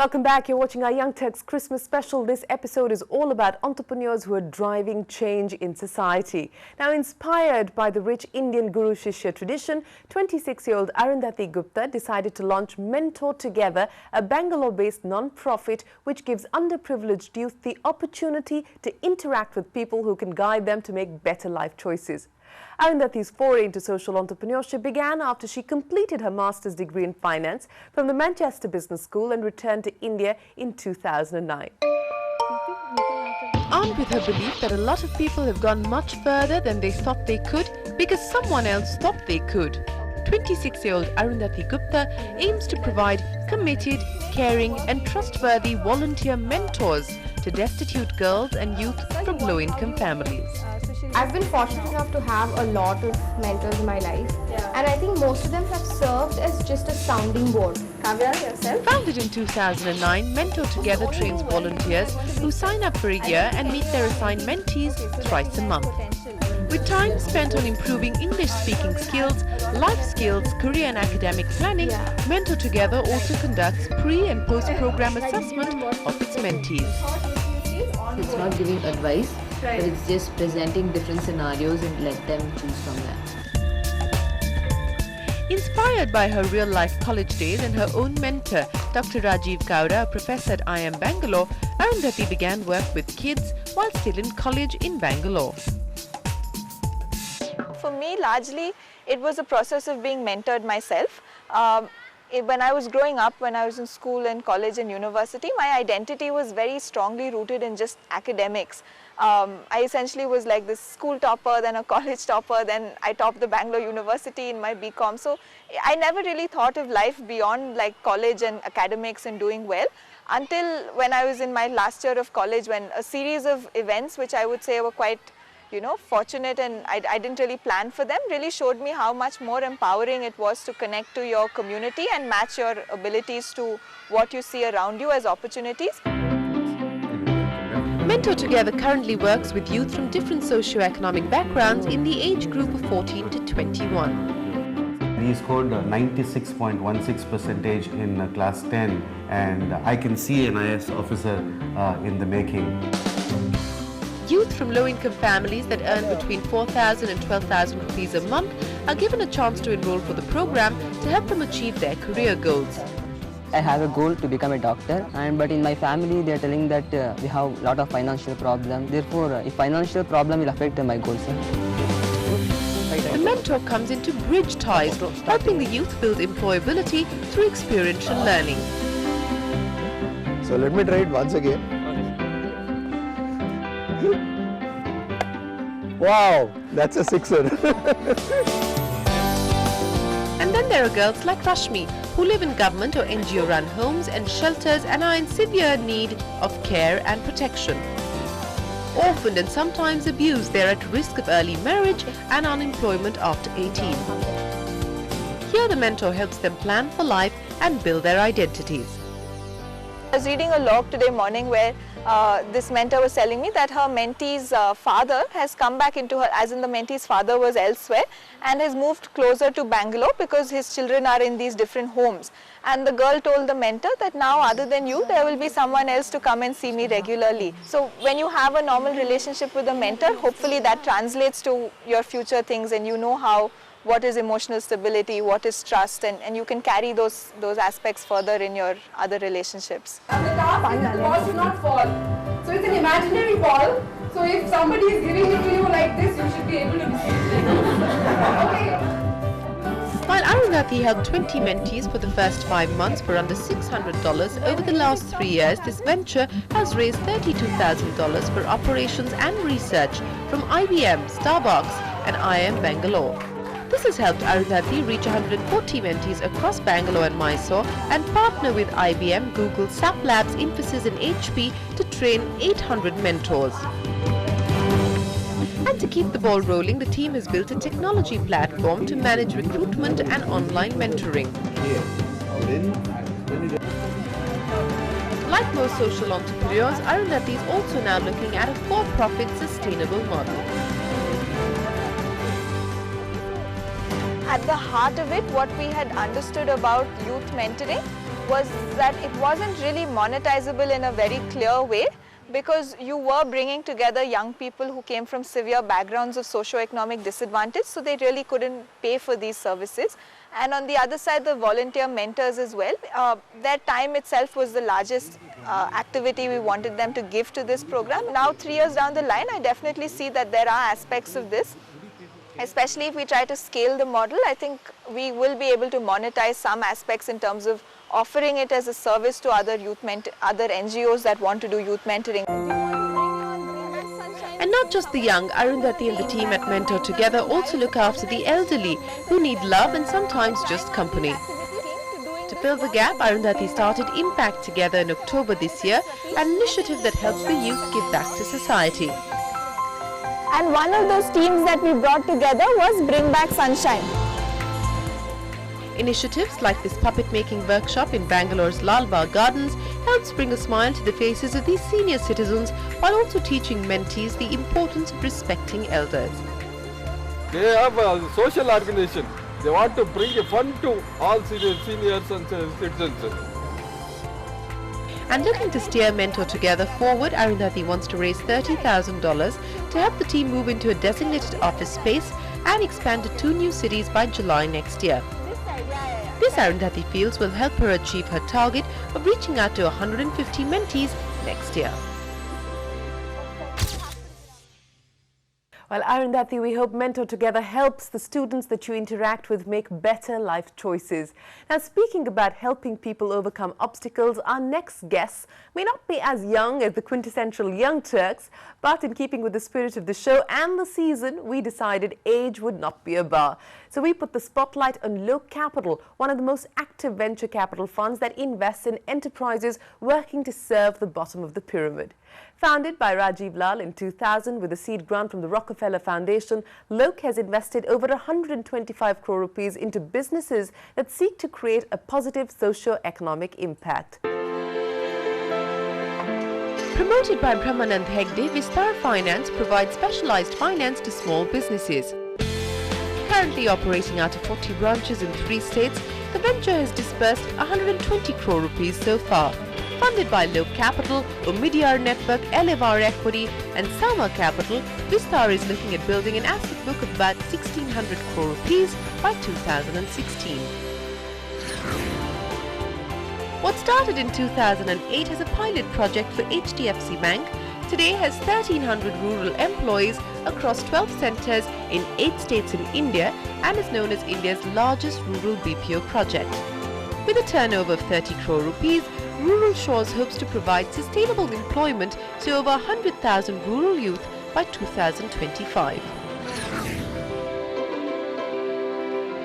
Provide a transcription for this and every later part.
Welcome back. You're watching our Young Turks Christmas special. This episode is all about entrepreneurs who are driving change in society. Now, inspired by the rich Indian Guru Shishya tradition, 26-year-old Arundhuti Gupta decided to launch Mentor Together, a Bangalore-based non-profit which gives underprivileged youth the opportunity to interact with people who can guide them to make better life choices. Arundhuti's foray into social entrepreneurship began after she completed her master's degree in finance from the Manchester Business School and returned to India in 2009. Armed with her belief that a lot of people have gone much further than they thought they could because someone else thought they could, 26-year-old Arundhuti Gupta aims to provide committed, caring and trustworthy volunteer mentors to destitute girls and youth from low-income families. I've been fortunate enough to have a lot of mentors in my life, and I think most of them have served as just a sounding board. Kavya, yourself? Founded in 2009, Mentor Together trains volunteers who sign up for a year and meet their assigned mentees thrice a month. With time spent on improving English-speaking skills, life skills, career and academic planning, Mentor Together also conducts pre- and post-program assessment of its mentees. It's not giving advice, but it's just presenting different scenarios and let them choose from that. Inspired by her real-life college days and her own mentor, Dr. Rajiv Kaura, a professor at IIM Bangalore, Arundhuti began work with kids while still in college in Bangalore. For me, largely, it was a process of being mentored myself. When I was growing up, when I was in school and college and university, my identity was very strongly rooted in just academics. I essentially was like this school topper, then a college topper, then I topped the Bangalore University in my BCom. So I never really thought of life beyond like college and academics and doing well until when I was in my last year of college, when a series of events which I would say were quite fortunate and I didn't really plan for them, really showed me how much more empowering it was to connect to your community and match your abilities to what you see around you as opportunities. Mentor Together currently works with youth from different socio-economic backgrounds in the age group of 14 to 21. He scored 96.16% in class 10, and I can see an IS officer in the making. Youth from low-income families that earn between 4,000 and 12,000 rupees a month are given a chance to enroll for the program to help them achieve their career goals. I have a goal to become a doctor, but in my family they are telling that we have a lot of financial problems. Therefore, a financial problem will affect my goals. The mentor comes in to bridge ties, helping the youth build employability through experiential learning. So let me try it once again. Wow, that's a sixer. And then there are girls like Rashmi, who live in government or NGO-run homes and shelters and are in severe need of care and protection. Orphaned and sometimes abused, they are at risk of early marriage and unemployment after 18. Here the mentor helps them plan for life and build their identities. I was reading a log today morning where this mentor was telling me that her mentee's father has come back into her, as in the mentee's father was elsewhere and has moved closer to Bangalore because his children are in these different homes. And the girl told the mentor that now other than you, there will be someone else to come and see me regularly. So when you have a normal relationship with a mentor, hopefully that translates to your future things and you know what is emotional stability, what is trust, and you can carry those aspects further in your other relationships. And the task is the ball should not fall. So it's an imaginary ball. So if somebody is giving it to you like this, you should be able to receive it. Okay. While Arundhuti helped 20 mentees for the first 5 months for under $600, over the last 3 years, this venture has raised $32,000 for operations and research from IBM, Starbucks and IIM Bangalore. This has helped Arundhuti reach 140 mentees across Bangalore and Mysore and partner with IBM, Google, SAP Labs, Infosys and HP to train 800 mentors. And to keep the ball rolling, the team has built a technology platform to manage recruitment and online mentoring. Like most social entrepreneurs, Arundhuti is also now looking at a for-profit sustainable model. At the heart of it, what we had understood about youth mentoring was that it wasn't really monetizable in a very clear way, because you were bringing together young people who came from severe backgrounds of socio-economic disadvantage, so they really couldn't pay for these services. And on the other side, the volunteer mentors as well, their time itself was the largest activity we wanted them to give to this program. Now 3 years down the line, I definitely see that there are aspects of this, especially if we try to scale the model. I think we will be able to monetize some aspects in terms of offering it as a service to other NGOs that want to do youth mentoring. And not just the young, Arundhuti and the team at Mentor Together also look after the elderly who need love and sometimes just company. To fill the gap, Arundhuti started Impact Together in October this year, an initiative that helps the youth give back to society. And one of those teams that we brought together was Bring Back Sunshine. Initiatives like this puppet making workshop in Bangalore's Lal Bagh Gardens helps bring a smile to the faces of these senior citizens while also teaching mentees the importance of respecting elders. They have a social organization. They want to bring fun to all seniors and citizens. And looking to steer Mentor Together forward, Arundhuti wants to raise $30,000 to help the team move into a designated office space and expand to 2 new cities by July next year. This, Arundhuti feels, will help her achieve her target of reaching out to 150 mentees next year. Well, Arundhuti, we hope Mentor Together helps the students that you interact with make better life choices. Now, speaking about helping people overcome obstacles, our next guests may not be as young as the quintessential young Turks, but in keeping with the spirit of the show and the season, we decided age would not be a bar. So we put the spotlight on Low Capital, one of the most active venture capital funds that invests in enterprises working to serve the bottom of the pyramid. Founded by Rajiv Lal in 2000 with a seed grant from the Rockefeller Foundation, Lok has invested over 125 crore rupees into businesses that seek to create a positive socio-economic impact. Promoted by Brahmanand Hegde, Vistar Finance provides specialized finance to small businesses. Currently operating out of 40 branches in 3 states, the venture has disbursed 120 crore rupees so far. Funded by Low Capital, Omidyar Network, Elevar Equity and Sama Capital, Vistar is looking at building an asset book of about 1,600 crore rupees by 2016. What started in 2008 as a pilot project for HDFC Bank, today has 1,300 rural employees across 12 centres in 8 states in India and is known as India's largest rural BPO project. With a turnover of 30 crore rupees, Rural Shores hopes to provide sustainable employment to over 100,000 rural youth by 2025.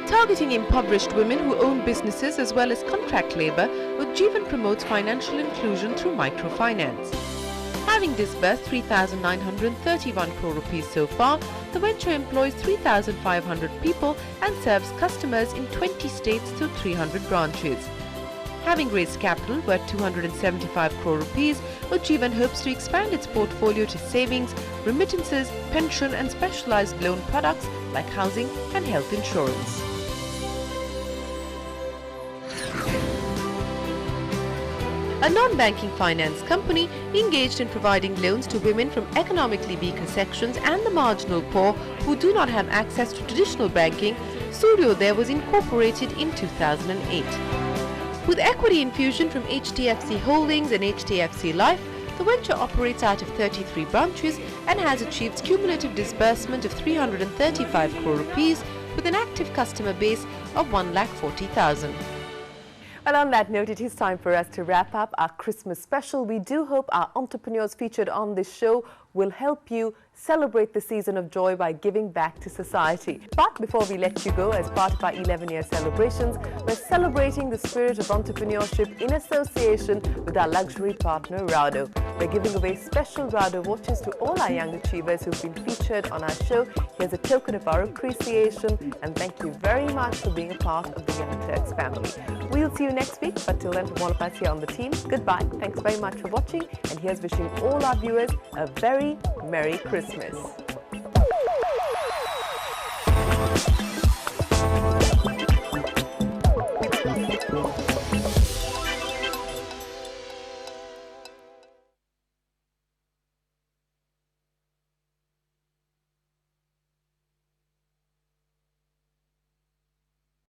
Targeting impoverished women who own businesses as well as contract labour, Ujjivan promotes financial inclusion through microfinance. Having disbursed 3,931 crore rupees so far, the venture employs 3,500 people and serves customers in 20 states through 300 branches. Having raised capital worth 275 crore rupees, Ujjivan hopes to expand its portfolio to savings, remittances, pension and specialized loan products like housing and health insurance. A non-banking finance company engaged in providing loans to women from economically weaker sections and the marginal poor who do not have access to traditional banking, Suryodaya was incorporated in 2008. With equity infusion from HDFC Holdings and HDFC Life, the venture operates out of 33 branches and has achieved cumulative disbursement of 335 crore rupees with an active customer base of 1,40,000. Well, on that note, it is time for us to wrap up our Christmas special. We do hope our entrepreneurs featured on this show will help you celebrate the season of joy by giving back to society. But before we let you go, as part of our 11-year celebrations, we're celebrating the spirit of entrepreneurship in association with our luxury partner, Rado. We're giving away special Rado watches to all our young achievers who've been featured on our show. Here's a token of our appreciation, and thank you very much for being a part of the Young Turks family. We'll see you next week, but till then, from all of us here on the team, goodbye. Thanks very much for watching, and here's wishing all our viewers a very Merry Christmas.